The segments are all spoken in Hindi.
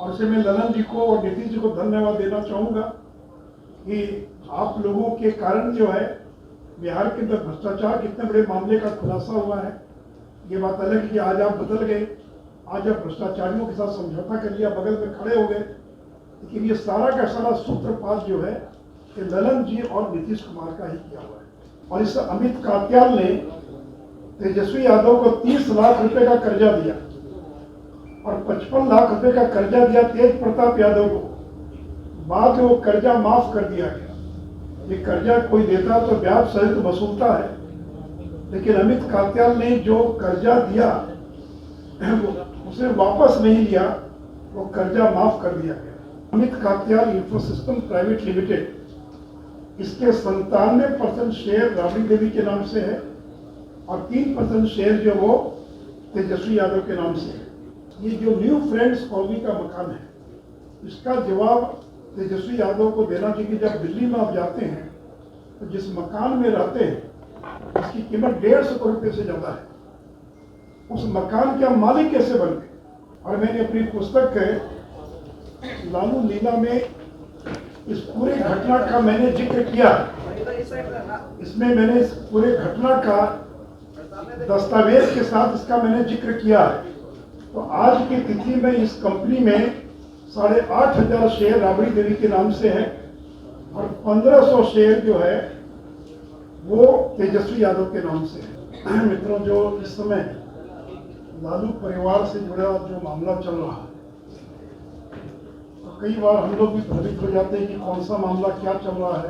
और इसे मैं ललन जी को और नीतीश जी को धन्यवाद देना चाहूँगा कि आप लोगों के कारण जो है बिहार के अंदर भ्रष्टाचार कितने बड़े मामले का खुलासा हुआ है। ये बात अलग है कि आज आप बदल गए, आज आप भ्रष्टाचारियों के साथ समझौता कर लिया, बगल में खड़े हो गए, लेकिन ये सारा का सारा सूत्रपात जो है ये ललन जी और नीतीश कुमार का ही किया हुआ है। और इस अमित कात्याल ने तेजस्वी यादव को 30 लाख रुपए का कर्जा दिया और 55 लाख रुपए का कर्जा दिया तेज प्रताप यादव को। बाद में वो कर्जा माफ कर दिया गया। ये कर्जा कोई देता तो ब्याज सहित वसूलता है, लेकिन अमित कात्याल ने जो कर्जा दिया उसे वापस नहीं लिया, वो कर्जा माफ कर दिया गया। Amit Katyal Infosystem private limited, इसके 97% शेयर राबड़ी देवी के नाम से है और 3% शेयर जो वो तेजस्वी यादव के नाम से है। ये जो न्यू फ्रेंड्स कॉलोनी का मकान है, इसका जवाब तेजस्वी यादव को देना चाहिए। जब दिल्ली में आप जाते हैं तो जिस मकान में रहते हैं इसकी कीमत 150 करोड़ रुपये से ज़्यादा है, उस मकान के मालिक कैसे बन गए। और मैंने अपनी पुस्तक लालू लीला में इस पूरे घटना का मैंने जिक्र किया। इसमें मैंने इस पूरे घटना का दस्तावेज के साथ इसका मैंने जिक्र किया है। तो आज की तिथि में इस कंपनी में 8,500 शेयर राबड़ी देवी के नाम से है और 1500 शेयर जो है वो तेजस्वी यादव के नाम से है। मित्रों, जो इस समय लालू परिवार से जुड़ा जो मामला चल रहा है, तो कई बार हम लोग भी भ्रमित हो जाते हैं कि कौन सा मामला क्या चल रहा है।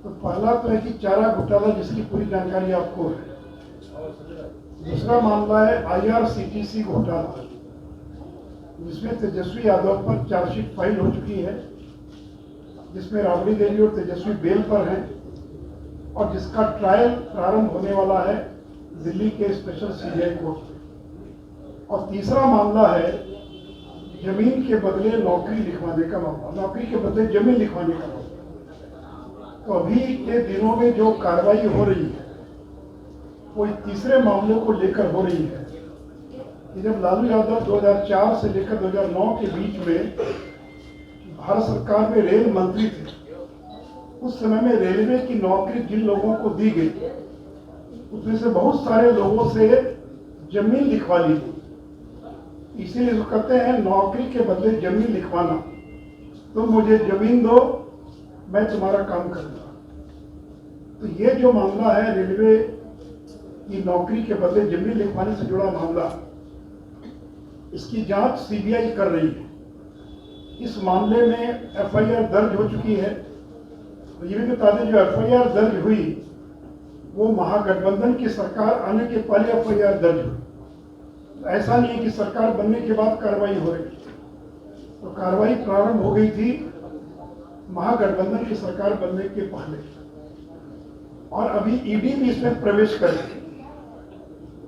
तो पहला तो है कि चारा घोटाला, जिसकी पूरी जानकारी आपको है। दूसरा मामला है IRCTC घोटाला, जिसमें तेजस्वी यादव पर चार्जशीट फाइल हो चुकी है, जिसमें राबड़ी देवी और तेजस्वी बेल पर हैं और जिसका ट्रायल प्रारंभ होने वाला है दिल्ली के स्पेशल CBI कोर्ट में। और तीसरा मामला है जमीन के बदले नौकरी लिखवाने का मामला, नौकरी के बदले जमीन लिखवाने का मामला। तो अभी के दिनों में जो कार्रवाई हो रही है वो तीसरे मामलों को लेकर हो रही है कि जब लालू यादव 2004 से लेकर 2009 के बीच में भारत सरकार में रेल मंत्री थे, उस समय में रेलवे की नौकरी जिन लोगों को दी गई उसमें से बहुत सारे लोगों से जमीन लिखवा ली थी। इसीलिए जो कहते हैं नौकरी के बदले जमीन लिखवाना, तुम मुझे जमीन दो मैं तुम्हारा काम करूंगा। तो ये जो मामला है रेलवे की नौकरी के बदले जमीन लिखवाने से जुड़ा मामला, इसकी जांच CBI कर रही है। इस मामले में FIR दर्ज हो चुकी है। तो ये भी बता दें, जो FIR दर्ज हुई वो महागठबंधन की सरकार आने के पहले FIR दर्ज हुई। तो ऐसा नहीं है कि सरकार बनने के बाद कार्रवाई हो रही है। तो कार्रवाई प्रारंभ हो गई थी महागठबंधन की सरकार बनने के पहले, और अभी ED भी इसमें प्रवेश करेगी।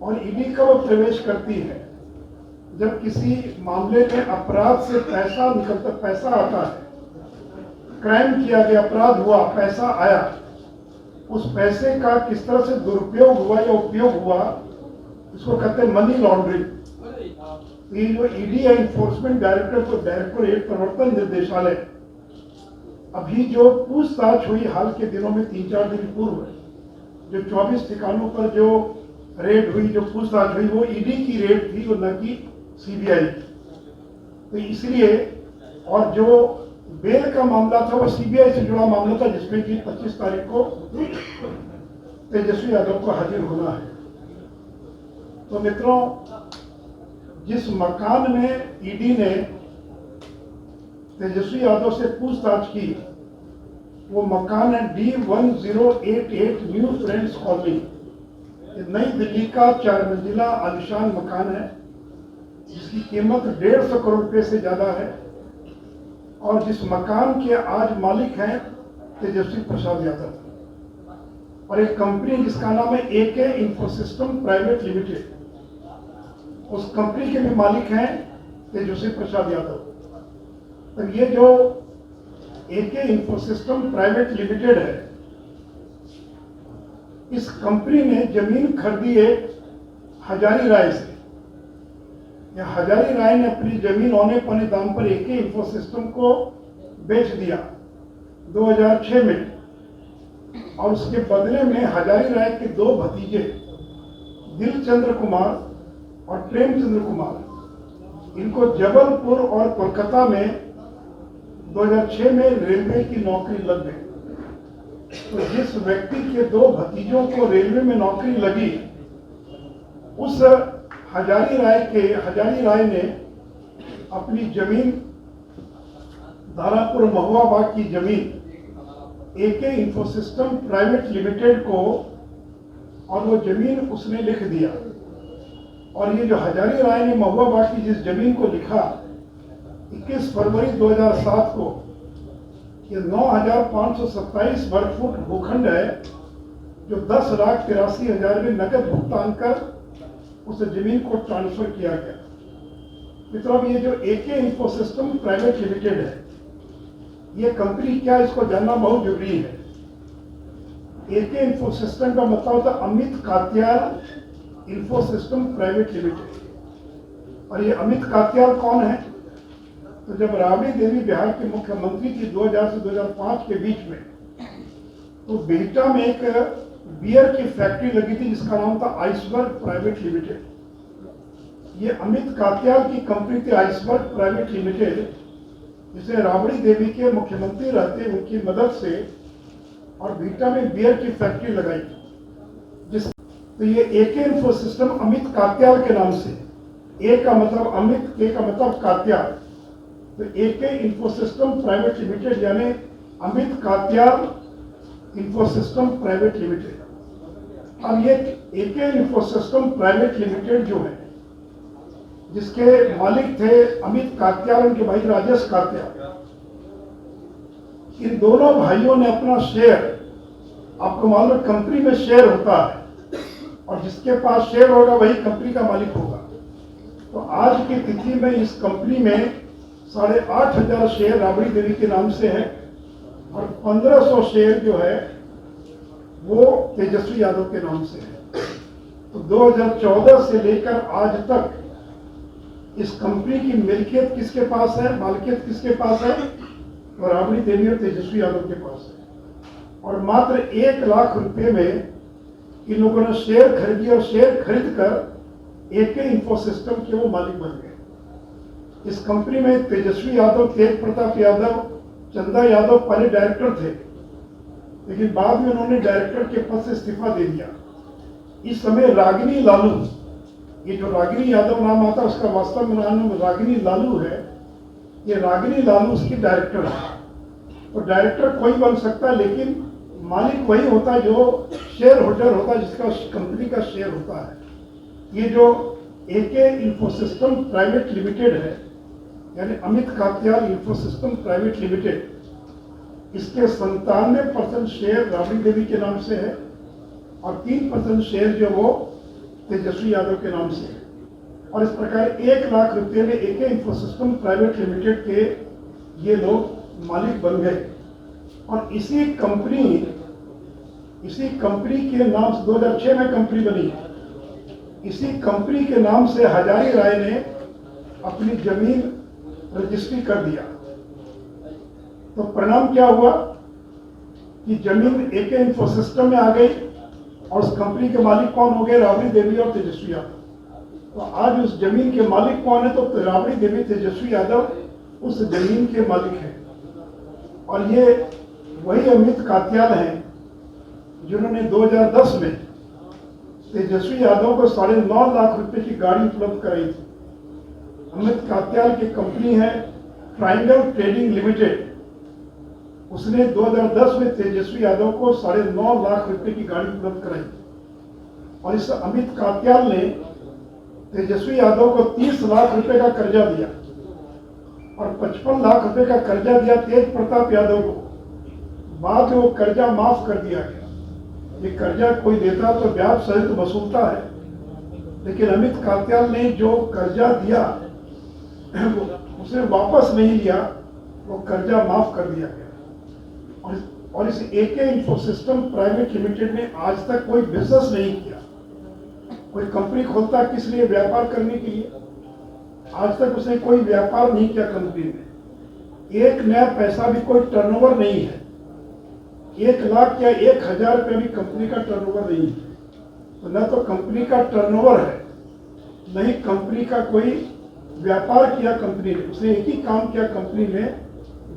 और ED कब प्रवेश करती है? जब किसी मामले में अपराध से पैसा निकलता, पैसा आता है, क्राइम किया गया, अपराध हुआ, पैसा आया, उस पैसे का किस तरह से दुरुपयोग हुआ या उपयोग हुआ, इसको कहते हैं मनी लॉन्ड्रिंग। ये जो ED है, इन्फोर्समेंट डायरेक्टोरेट प्रवर्तन निर्देशालय, अभी जो पूछताछ हुई हाल के दिनों में 3-4 दिन पूर्व, जो 24 ठिकानों पर जो रेड हुई, जो पूछताछ हुई, वो ED की रेड थी और न कि CBI की। तो इसलिए, और जो बेल का मामला था वो CBI से जुड़ा मामला था, जिसमें कि 25 तारीख को तेजस्वी यादव को हाजिर होना है। तो मित्रों, जिस मकान में ED ने तेजस्वी यादव से पूछताछ की, वो मकान है D1088 न्यू फ्रेंड्स कॉलोनी, नई दिल्ली का 4 मंजिला आलिशान मकान है, जिसकी कीमत 150 करोड़ रुपए से ज्यादा है। और जिस मकान के आज मालिक हैं तेजस्वी प्रसाद यादव, और एक कंपनी जिसका नाम है AK इंफोसिस्टम प्राइवेट लिमिटेड, उस कंपनी के भी मालिक हैं तेजस्वी प्रसाद यादव। तो ये जो AK इंफोसिस्टम प्राइवेट लिमिटेड है, इस कंपनी ने जमीन खरीदी है हजारी राय से, या हजारी राय ने अपनी जमीन औने पौने दाम पर AK इंफो सिस्टम को बेच दिया 2006 में, और उसके बदले में हजारी राय के 2 भतीजे दिलचंद्र कुमार और प्रेमचंद्र कुमार, इनको जबलपुर और कोलकाता में 2006 में रेलवे की नौकरी लग गई। तो जिस व्यक्ति के 2 भतीजों को रेलवे में नौकरी लगी, उस हजारी राय ने अपनी जमीन, दानापुर महुआ बाग की जमीन AK info system private limited को, और वो जमीन उसने लिख दिया। और ये जो हजारी राय ने महुआ बाग की जिस जमीन को लिखा 21 फरवरी 2007 को, ये 9,527 वर्ग फुट भूखंड है, जो 10,83,000 में नकद भुगतान कर उस जमीन को ट्रांसफर किया गया। मतलब ये जो AK info system private limited है, ये कंपनी क्या, इसको जानना बहुत जरूरी है। AK इंफो सिस्टम का मतलब होता है Amit Katyal info system private limited. और ये अमित कात्याल कौन है? तो जब राबड़ी देवी बिहार के मुख्यमंत्री थी 2000 से 2005 के बीच में, तो बिहटा में एक बियर की फैक्ट्री लगी थी जिसका नाम था आइसबर्ग प्राइवेट लिमिटेड। ये अमित कात्याल की कंपनी थी आइसबर्ग प्राइवेट लिमिटेड, जिसे राबड़ी देवी के मुख्यमंत्री रहते उनकी मदद से और बिहटा में बियर की फैक्ट्री लगाई थी। तो ये AK info system Amit Katyal के नाम से, A का मतलब अमित, K का मतलब कात्याल, तो AK info system private limited यानी Amit Katyal info system private limited. अब ये AK info system private limited जो है, जिसके मालिक थे अमित कात्याल, उनके भाई राजेश कात्याल, इन दोनों भाइयों ने अपना शेयर, आपको मालूम है कंपनी में शेयर होता है और जिसके पास शेयर होगा वही कंपनी का मालिक होगा। तो आज की तिथि में इस कंपनी में 8,500 शेयर राबड़ी देवी के नाम से है और 1,500 शेयर जो है वो तेजस्वी यादव के नाम से है। तो 2014 से लेकर आज तक इस कंपनी की मिल्कियत किसके पास है, मालिकियत किसके पास है? तो राबड़ी देवी और तेजस्वी यादव के पास है। और मात्र 1 लाख रुपए में इन लोगों ने शेयर खरीदी और शेयर खरीद कर AK इंफो सिस्टम के वो मालिक बन गए। इस कंपनी में तेजस्वी यादव, तेज प्रताप यादव, चंदा यादव पहले डायरेक्टर थे, लेकिन बाद में उन्होंने डायरेक्टर के पद से इस्तीफा दे दिया। इस समय रागिनी लालू, ये जो रागिनी यादव नाम आता है उसका वास्तव में नाम रागिनी लालू है, ये रागिनी लालू उसकी डायरेक्टर है। तो डायरेक्टर कोई बन सकता है, लेकिन मालिक वही होता है जो शेयर होल्डर होता है, जिसका कंपनी का शेयर होता है। ये जो AK info system private limited है, यानी Amit Katyal info system private limited, इसके 97% शेयर राबड़ी देवी के नाम से है और 3% शेयर जो वो तेजस्वी यादव के नाम से है। और इस प्रकार 1 लाख रुपए में AK info system private limited के ये लोग मालिक बन गए। और इसी कंपनी के नाम से 2006 में कंपनी बनी। इसी कंपनी के नाम से हजारी राय ने अपनी जमीन रजिस्ट्री कर दिया। तो परिणाम क्या हुआ कि जमीन AK इंफो सिस्टम में आ गई और उस कंपनी के मालिक कौन हो गए? राबड़ी देवी और तेजस्वी यादव। तो आज उस जमीन के मालिक कौन है? तो राबड़ी देवी, तेजस्वी यादव उस जमीन के मालिक हैं। और ये वही अमित कात्याल हैं जिन्होंने 2010 में तेजस्वी यादव को 9.5 लाख रुपए की गाड़ी उपलब्ध कराई थी। अमित कात्याल की कंपनी है ट्रायंगल ट्रेडिंग लिमिटेड, उसने 2010 में तेजस्वी यादव को 9.5 लाख रुपए की गाड़ी उपलब्ध कराई। और इस अमित कात्याल ने तेजस्वी यादव को 30 लाख रुपए का कर्जा दिया और 55 लाख रुपए का कर्जा दिया तेज प्रताप यादव को। बाद में वो कर्जा माफ कर दिया गया। ये कर्जा कोई देता तो ब्याज सहित वसूलता है, लेकिन अमित कात्याल ने जो कर्जा दिया उसे वापस नहीं लिया, वो कर्जा माफ कर दिया गया। और इस AK info system private limited ने आज तक कोई बिजनेस नहीं किया। कोई कंपनी खोलता किस लिए? व्यापार करने के लिए। आज तक उसने कोई व्यापार नहीं किया कंपनी में, एक नया पैसा भी कोई टर्नओवर नहीं है, 1 लाख या 1,000 रुपया भी कंपनी का टर्नओवर नहीं है। तो न तो कंपनी का टर्नओवर है, न ही कंपनी का कोई व्यापार किया कंपनी ने। उसने एक ही काम किया, कंपनी ने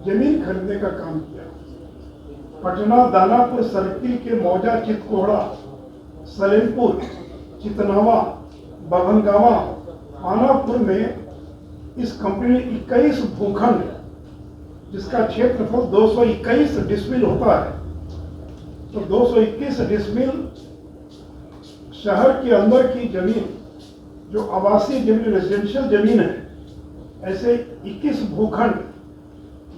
जमीन खरीदने का काम किया। पटना दानापुर सर्किल के मौजा, चितकोहड़ा, सलेमपुर, चितनावा, बभनगावा, पानापुर में इस कंपनी ने 21 भूखंड, जिसका क्षेत्रफल 221 डिसमिल होता है, तो 221 डिसमिल शहर के अंदर की जमीन, जो आवासीय जमीन, रेजिडेंशियल जमीन है, ऐसे 21 भूखंड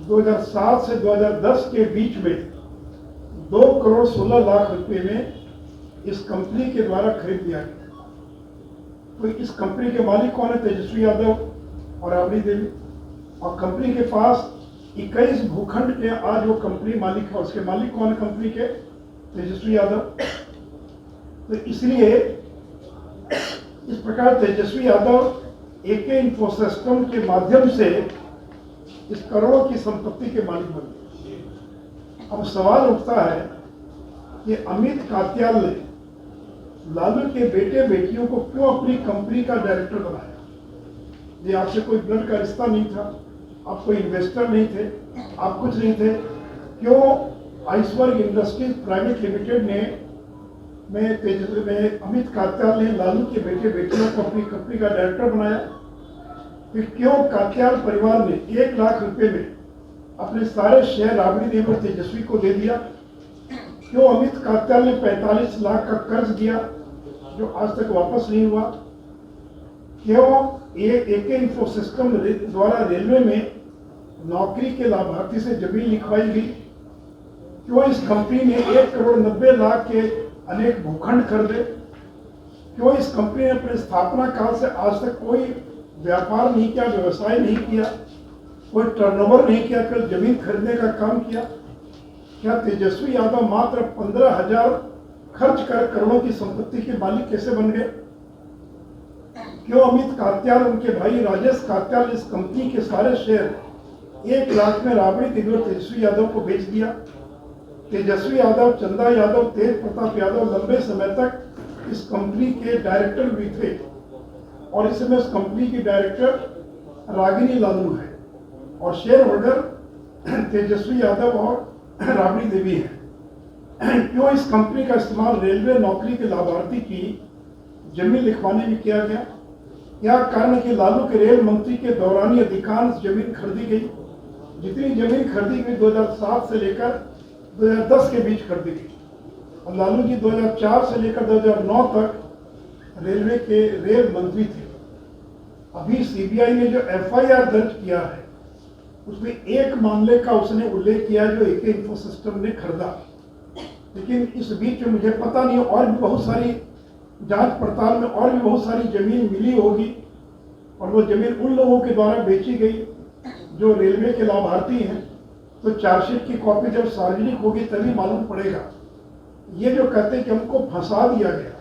2007 से 2010 के बीच में 2 करोड़ 16 लाख रुपए में इस कंपनी के द्वारा खरीद लिया गया। तो इस कंपनी के मालिक कौन है? तेजस्वी यादव और राबड़ी देवी। और कंपनी के पास 21 भूखंड के आज वो कंपनी मालिक है। उसके मालिक कौन है कंपनी के? तेजस्वी यादव। तो इसलिए इस प्रकार तेजस्वी यादव एके इन्फोसिस्टम के माध्यम से इस करोड़ों की संपत्ति के मालिक बन गए। अब सवाल उठता है कि अमित कात्याल ने लालू के बेटे बेटियों को क्यों अपनी कंपनी का डायरेक्टर बनाया? ये आपसे कोई ब्लड का रिश्ता नहीं था, आप कोई इन्वेस्टर नहीं थे, आप कुछ नहीं थे। क्यों आइसबर्ग इंडस्ट्रीज प्राइवेट लिमिटेड ने में अमित कात्याल ने लालू के बेटे बेटियों को अपनी कंपनी का डायरेक्टर बनाया? फिर क्यों कात्याल परिवार ने 1 लाख रुपए में अपने सारे शेयर राबड़ी देवी और तेजस्वी को दे दिया? क्यों अमित कात्याल ने 45 लाख का कर्ज दिया जो आज तक वापस नहीं हुआ? क्यों एके इन्फोसिस्टम द्वारा रेलवे में नौकरी के लाभार्थी से जमीन लिखवाई गई? क्यों इस कंपनी ने 1 करोड़ 90 लाख के अनेक भूखंड खरीदे? क्यों इस कंपनी ने अपने स्थापना काल से आज तक कोई व्यापार नहीं किया, व्यवसाय नहीं किया, कोई टर्नओवर नहीं किया, केवल जमीन खरीदने का काम किया? क्या तेजस्वी यादव मात्र 15,000 खर्च कर करोड़ों की संपत्ति के मालिक कैसे बन गए? क्यों अमित कात्याल, उनके भाई राजेश कात्याल इस कंपनी के सारे शेयर 1 लाख में राबड़ी देवी और तेजस्वी यादव को बेच दिया? तेजस्वी यादव, चंदा यादव, तेज प्रताप यादव लंबे समय तक इस कंपनी के डायरेक्टर भी थे और इस समय उस कंपनी की डायरेक्टर रागिनी लालू है और शेयर होल्डर तेजस्वी यादव और राबड़ी देवी है। क्यों इस कंपनी का इस्तेमाल रेलवे नौकरी के लाभार्थी की जमीन लिखवाने में किया गया? क्या कारण है कि लालू के रेल मंत्री के दौरान ही अधिकांश जमीन खरीदी गई? जितनी जमीन खरीदी गई 2007 से लेकर 2010 के बीच खरीदी गई और लालू जी 2004 से लेकर 2009 तक रेलवे के रेल मंत्री थे। अभी सीबीआई ने जो एफआईआर दर्ज किया है उसमें एक मामले का उसने उल्लेख किया जो एके इन्फोसिस्टम ने खरीदा, लेकिन इस बीच में मुझे पता नहीं और भी बहुत सारी जांच पड़ताल में और भी बहुत सारी जमीन मिली होगी और वो जमीन उन लोगों के द्वारा बेची गई जो रेलवे के लाभार्थी हैं। तो चार्जशीट की कॉपी जब सार्वजनिक होगी तभी मालूम पड़ेगा। ये जो कहते हैं कि हमको फंसा दिया गया,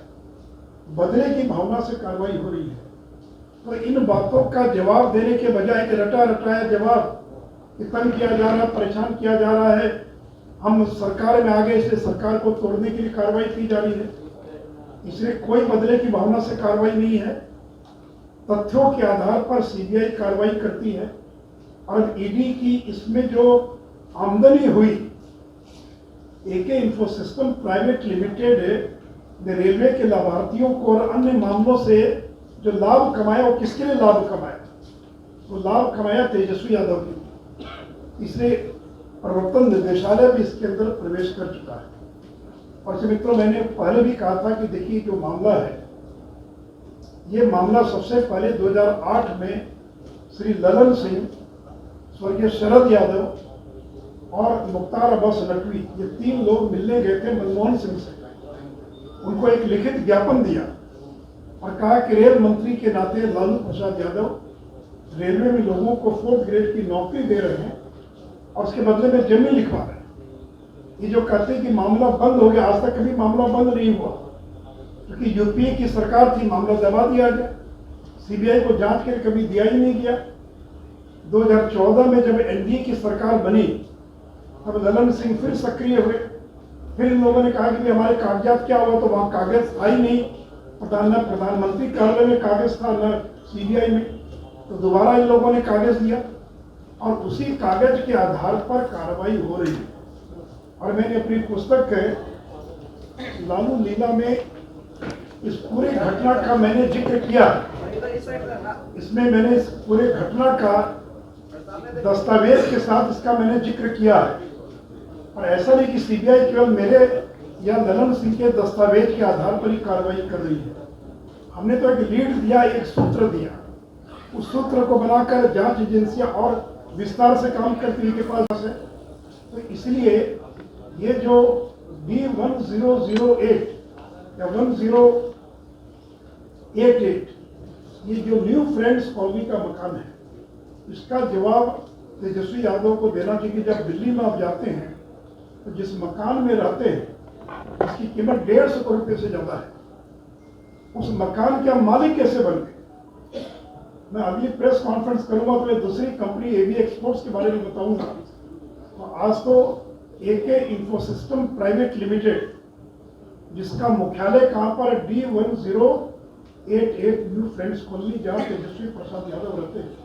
बदले की भावना से कार्रवाई हो रही है, तो इन बातों का जवाब देने के बजाय कि रटा रटाया जवाब तंग किया जा रहा है, परेशान किया जा रहा है, हम सरकार में आ गए इसलिए सरकार को तोड़ने के लिए कार्रवाई की जा रही है, इसलिए कोई बदले की भावना से कार्रवाई नहीं है। तथ्यों के आधार पर सीबीआई कार्रवाई करती है और ईडी की इसमें जो आमदनी हुई, एके इन्फोसिस्टम प्राइवेट लिमिटेड ने रेलवे के लाभार्थियों को और अन्य मामलों से जो लाभ कमाया, वो किसके लिए लाभ कमाया? वो लाभ कमाया तेजस्वी यादव के लिए। इसलिए प्रवर्तन निदेशालय भी इसके अंदर प्रवेश कर चुका है। और मित्रों, मैंने पहले भी कहा था कि देखिए जो मामला है, ये मामला सबसे पहले 2008 में श्री ललन सिंह, स्वर्गीय शरद यादव और मुख्तार अब्बास नकवी, ये 3 लोग मिलने गए थे मनमोहन सिंह से। उनको एक लिखित ज्ञापन दिया और कहा कि रेल मंत्री के नाते लालू प्रसाद यादव रेलवे में लोगों को 4th ग्रेड की नौकरी दे रहे हैं और उसके बदले में जमीन लिखवा रहे हैं। ये जो कहते हैं कि मामला बंद हो गया, आज तक कभी मामला बंद नहीं हुआ, क्योंकि यूपीए की सरकार थी, मामला दबा दिया गया। सीबीआई को जांच के लिए कभी दिया ही नहीं गया। 2014 में जब एनडीए की सरकार बनी तब ललन सिंह फिर सक्रिय हुए। फिर इन लोगों ने कहा कि हमारे कागजात क्या हुआ, तो वहाँ कागज आई नहीं, न प्रधानमंत्री कार्यालय में कागज था न सीबीआई में। तो दोबारा इन लोगों ने कागज दिया और उसी कागज के आधार पर कार्रवाई हो रही है। और मैंने अपनी पुस्तक लालू लीला में इस पूरे घटना का मैंने जिक्र किया। इसमें मैंने इस पूरे घटना का दस्तावेज के साथ इसका मैंने जिक्र किया है। और ऐसा नहीं कि सीबीआई केवल मेरे या ललन सिंह के दस्तावेज के आधार पर ही कार्रवाई कर रही है। हमने तो एक लीड दिया, एक सूत्र दिया। उस सूत्र को बनाकर जांच एजेंसियां और विस्तार से काम करती इनके पास है। तो इसलिए ये जो B1008 या 1088 ये जो न्यू फ्रेंड्स कॉलोनी का मकान है, इसका जवाब तेजस्वी यादव को देना चाहिए। जब दिल्ली में आप जाते हैं तो जिस मकान में रहते हैं इसकी कीमत 150 करोड़ रुपये से ज्यादा है। उस मकान के मालिक कैसे बन गए? मैं अगली प्रेस कॉन्फ्रेंस करूंगा तो मैं दूसरी कंपनी एवी एक्सपोर्ट्स के बारे में बताऊंगा। तो आज तो एके इंफोसिस्टम प्राइवेट लिमिटेड, जिसका मुख्यालय कहां पर, D1088 न्यू फ्रेंड्स कॉलोनी, जहां तेजस्वी प्रसाद यादव रहते हैं,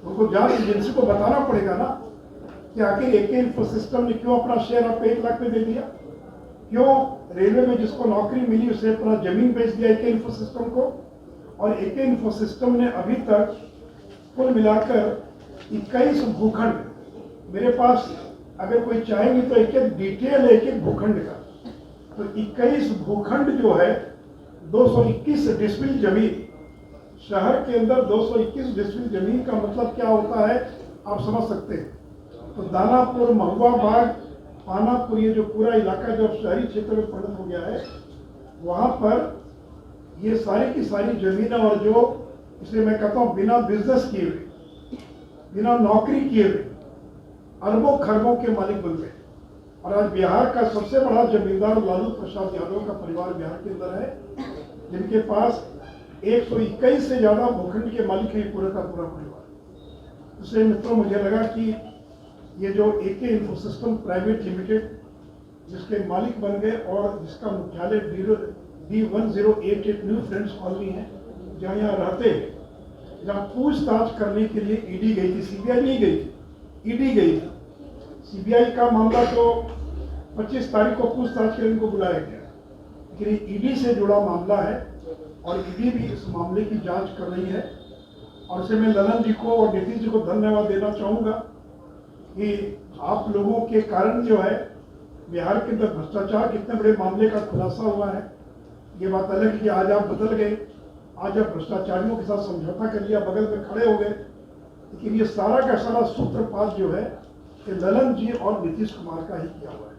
उनको जांच एजेंसी को बताना पड़ेगा ना कि आखिर एके इंफोसिस्टम ने क्यों अपना शेयर आप 1 लाख में दे दिया, क्यों रेलवे में जिसको नौकरी मिली उसे अपना जमीन बेच दिया एके इंफोसिस्टम को। और एके इंफोसिस्टम ने अभी तक कुल मिलाकर 21 भूखंड, मेरे पास अगर कोई चाहेंगे तो एक एक डिटेल है एक एक भूखंड का, तो 21 भूखंड जो है 221 डिसमिल जमीन, शहर के अंदर 221 डिसमिल जमीन का मतलब क्या होता है आप समझ सकते हैं। तो दानापुर, महुआ बाग, पानापुर, ये जो पूरा इलाका जो शहरी क्षेत्र में परिणत हो गया है, वहां पर ये सारी की सारी जमीनें, और जो इसलिए मैं कहता हूं बिना बिजनेस किए हुए, बिना नौकरी किए हुए अरबों खरबों के मालिक बन गए। और आज बिहार का सबसे बड़ा जमींदार लालू प्रसाद यादव का परिवार बिहार के अंदर है, जिनके पास 121 से ज्यादा भूखंड के मालिक है पूरा का पूरा परिवार। इसलिए मित्रों, मुझे लगा कि ये जो एके इंफोसिस्टम प्राइवेट लिमिटेड जिसके मालिक बन गए और जिसका मुख्यालय B1088 न्यू फ्रेंड्स कॉलोनी है, जहाँ यहाँ रहते हैं, जहाँ पूछताछ करने के लिए ईडी गई थी, सीबीआई नहीं गई थी, ईडी गई थी। सीबीआई का मामला तो 25 तारीख को पूछताछ के लिए इनको बुलाया गया, लेकिन ईडी से जुड़ा मामला है और ईडी भी इस मामले की जांच कर रही है। और इसे मैं ललन जी को और नीतीश जी को धन्यवाद देना चाहूँगा कि आप लोगों के कारण जो है बिहार के अंदर भ्रष्टाचार कितने बड़े मामले का खुलासा हुआ है। ये बात अलग है कि आज आप बदल गए, आज आप भ्रष्टाचारियों के साथ समझौता कर लिया, बगल में खड़े हो गए, लेकिन ये सारा का सारा सूत्रपात जो है कि ललन जी और नीतीश कुमार का ही किया हुआ है।